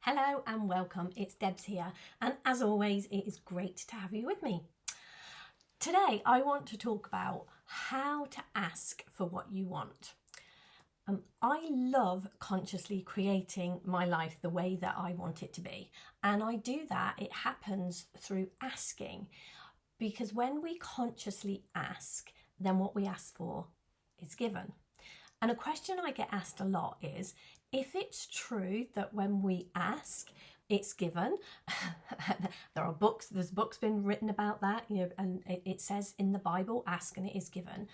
Hello and welcome, it's Debs here, and as always it is great to have you with me. Today I want to talk about how to ask for what you want. I love consciously creating my life the way that I want it to be, and I do that, it happens through asking, because when we consciously ask, then what we ask for is given. And a question I get asked a lot is, if it's true that when we ask, it's given, there's books been written about that, and it says in the Bible, ask and it is given.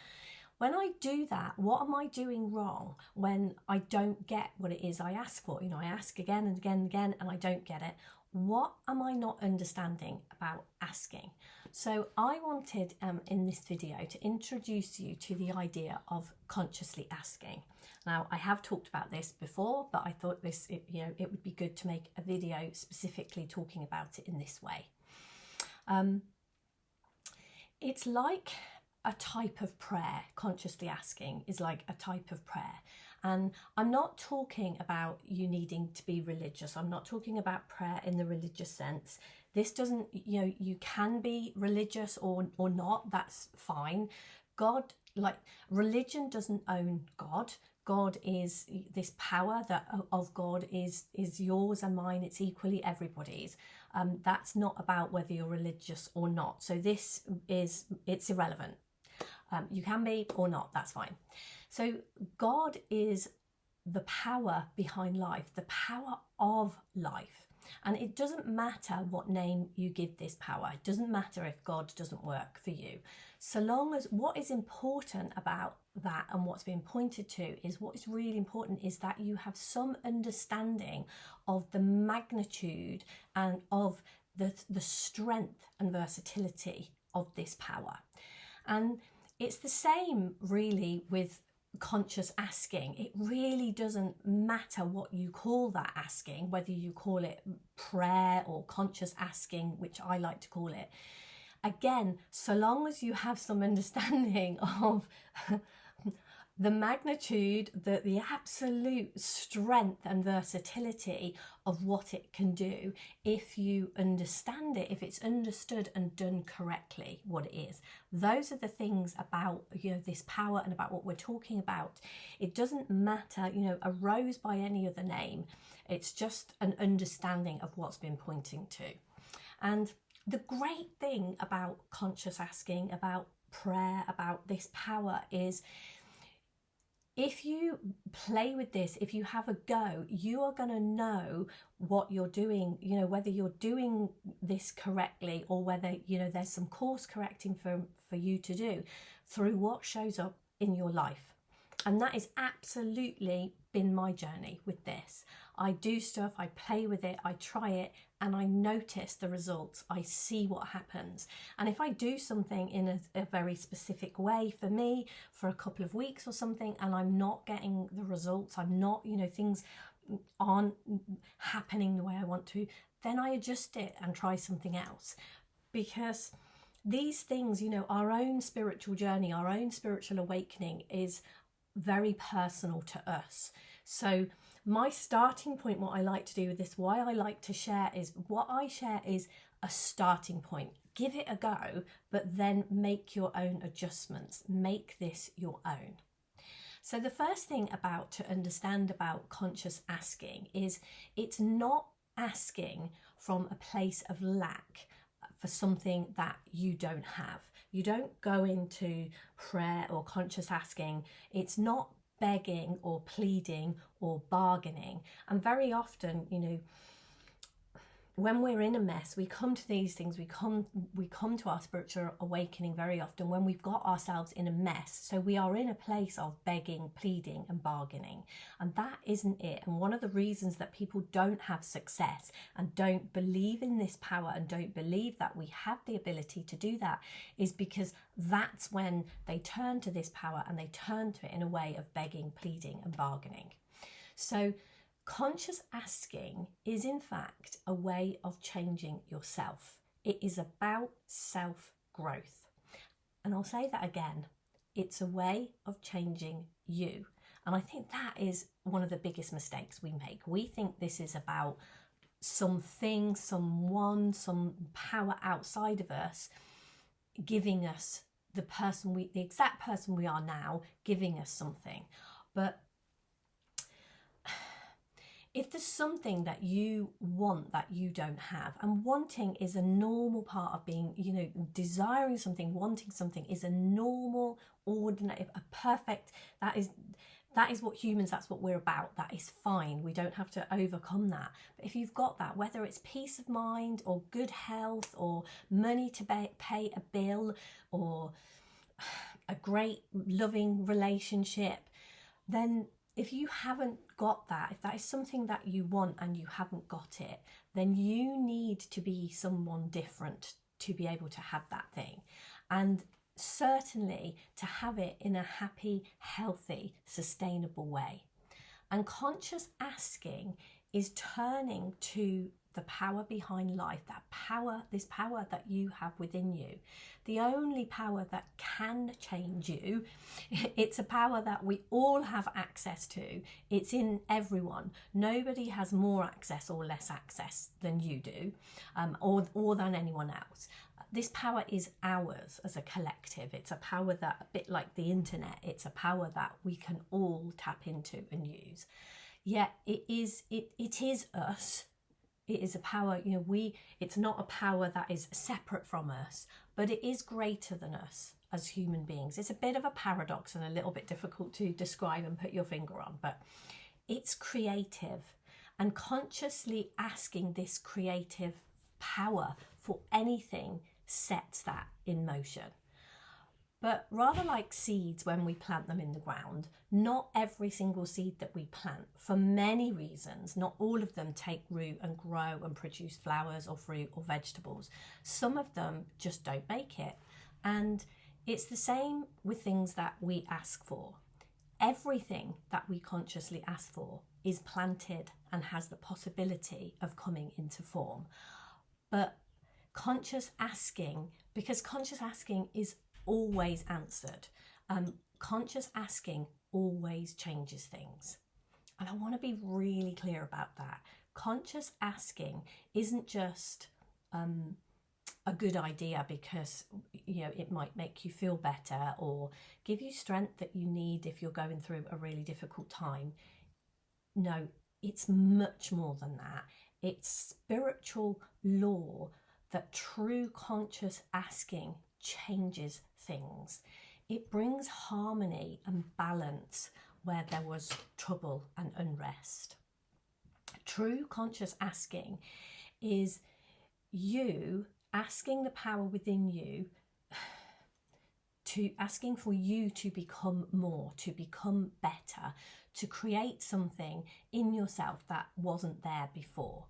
When I do that, what am I doing wrong when I don't get what it is I ask for? I ask again and again and again and I don't get it. What am I not understanding about asking? So I wanted in this video to introduce you to the idea of consciously asking. Now, I have talked about this before, but I thought it would be good to make a video specifically talking about it in this way. It's like a type of prayer. Consciously asking is like a type of prayer. And I'm not talking about you needing to be religious. I'm not talking about prayer in the religious sense. This doesn't, you can be religious or not, that's fine. Religion doesn't own God. God is this power that of God is yours and mine. It's equally everybody's. That's not about whether you're religious or not. So it's irrelevant. You can be or not, that's fine. So God is the power behind life, the power of life. And it doesn't matter what name you give this power. It doesn't matter if God doesn't work for you. So long as what is important about that and what's being pointed to is what is really important is that you have some understanding of the magnitude and of the strength and versatility of this power. And it's the same really with conscious asking. It really doesn't matter what you call that asking, whether you call it prayer or conscious asking, which I like to call it. Again, so long as you have some understanding of the magnitude, the absolute strength and versatility of what it can do, if you understand it, if it's understood and done correctly, what it is. Those are the things about this power and about what we're talking about. It doesn't matter, a rose by any other name. It's just an understanding of what's been pointing to. And the great thing about conscious asking, about prayer, about this power is, if you play with this, if you have a go, you are going to know what you're doing, whether you're doing this correctly or whether, there's some course correcting for you to do through what shows up in your life. And that has absolutely been my journey with this. I do stuff, I play with it, I try it, and I notice the results. I see what happens. And if I do something in a very specific way for me for a couple of weeks or something, and I'm not getting the results, I'm not, things aren't happening the way I want to, then I adjust it and try something else. Because these things, our own spiritual journey, our own spiritual awakening is very personal to us. So my starting point, what I like to do with this, why I like to share is, what I share is a starting point. Give it a go, but then make your own adjustments. Make this your own. So the first thing to understand about conscious asking is it's not asking from a place of lack for something that you don't have. You don't go into prayer or conscious asking. It's not begging or pleading or bargaining. And very often, when we're in a mess, we come to these things, we come to our spiritual awakening very often when we've got ourselves in a mess. So we are in a place of begging, pleading and bargaining, and that isn't it. And one of the reasons that people don't have success and don't believe in this power and don't believe that we have the ability to do that is because that's when they turn to this power and they turn to it in a way of begging, pleading and bargaining. So conscious asking is in fact a way of changing yourself. It is about self-growth. And I'll say that again. It's a way of changing you. And I think that is one of the biggest mistakes we make. We think this is about something, someone, some power outside of us giving us the exact person we are now, giving us something. But if there's something that you want that you don't have, and wanting is a normal part of being, desiring something, wanting something is a normal, ordinary, a perfect, that is what humans, that's what we're about. That is fine. We don't have to overcome that. But if you've got that, whether it's peace of mind or good health or money to pay a bill or a great loving relationship, then if you haven't got that, if that is something that you want and you haven't got it, then you need to be someone different to be able to have that thing. And certainly to have it in a happy, healthy, sustainable way. And conscious asking is turning to the power behind life, this power that you have within you. The only power that can change you, it's a power that we all have access to. It's in everyone. Nobody has more access or less access than you do, or than anyone else. This power is ours as a collective. It's a power that, a bit like the internet, it's a power that we can all tap into and use. Yet it is us. It is a power, it's not a power that is separate from us, but it is greater than us as human beings. It's a bit of a paradox and a little bit difficult to describe and put your finger on, but it's creative. And consciously asking this creative power for anything sets that in motion. But rather like seeds when we plant them in the ground, not every single seed that we plant, for many reasons, not all of them take root and grow and produce flowers or fruit or vegetables. Some of them just don't make it. And it's the same with things that we ask for. Everything that we consciously ask for is planted and has the possibility of coming into form. But conscious asking, because conscious asking is always answered. Conscious asking always changes things. And I want to be really clear about that. Conscious asking isn't just a good idea because it might make you feel better or give you strength that you need if you're going through a really difficult time. No, it's much more than that. It's spiritual law that true conscious asking changes things. It brings harmony and balance where there was trouble and unrest. True conscious asking is you asking the power within you, to asking for you to become more, to become better, to create something in yourself that wasn't there before.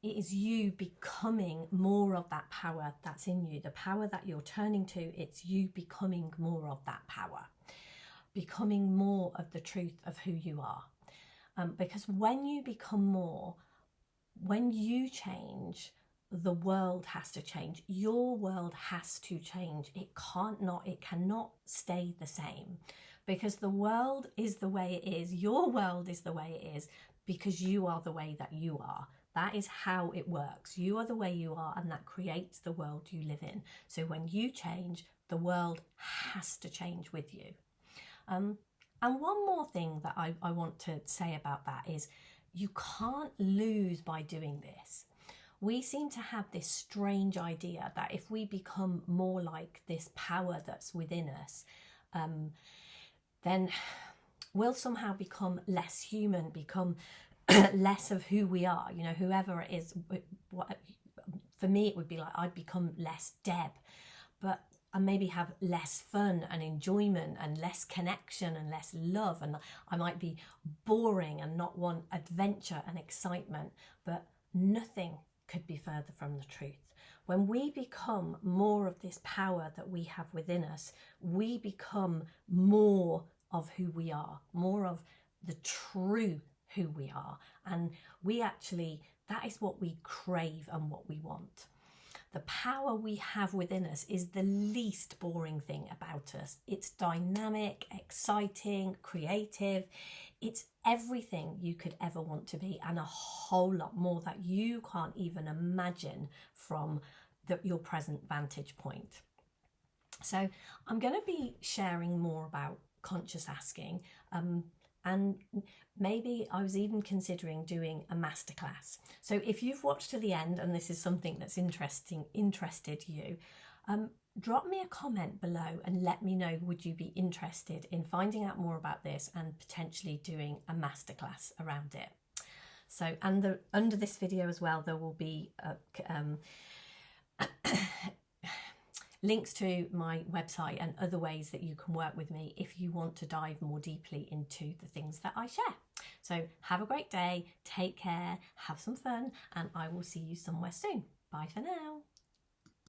It is you becoming more of that power that's in you, the power that you're turning to. It's you becoming more of that power, becoming more of the truth of who you are. Because when you become more, when you change, the world has to change. Your world has to change. It cannot stay the same, because the world is the way it is. Your world is the way it is because you are the way that you are. That is how it works. You are the way you are, and that creates the world you live in. So when you change, the world has to change with you. And one more thing that I want to say about that is you can't lose by doing this. We seem to have this strange idea that if we become more like this power that's within us, then we'll somehow become less human, become less of who we are, whoever it is. For me, it would be like I'd become less Deb, but I maybe have less fun and enjoyment and less connection and less love, and I might be boring and not want adventure and excitement, but nothing could be further from the truth. When we become more of this power that we have within us, we become more of who we are, more of the true who we are. And that is what we crave and what we want. The power we have within us is the least boring thing about us. It's dynamic, exciting, creative. It's everything you could ever want to be, and a whole lot more that you can't even imagine from your present vantage point. So I'm going to be sharing more about conscious asking, and maybe I was even considering doing a masterclass. So if you've watched to the end and this is something that's interested you, drop me a comment below and let me know, would you be interested in finding out more about this and potentially doing a masterclass around it. So, and under this video as well, there will be links to my website and other ways that you can work with me if you want to dive more deeply into the things that I share. So have a great day, take care, have some fun, and I will see you somewhere soon. Bye for now.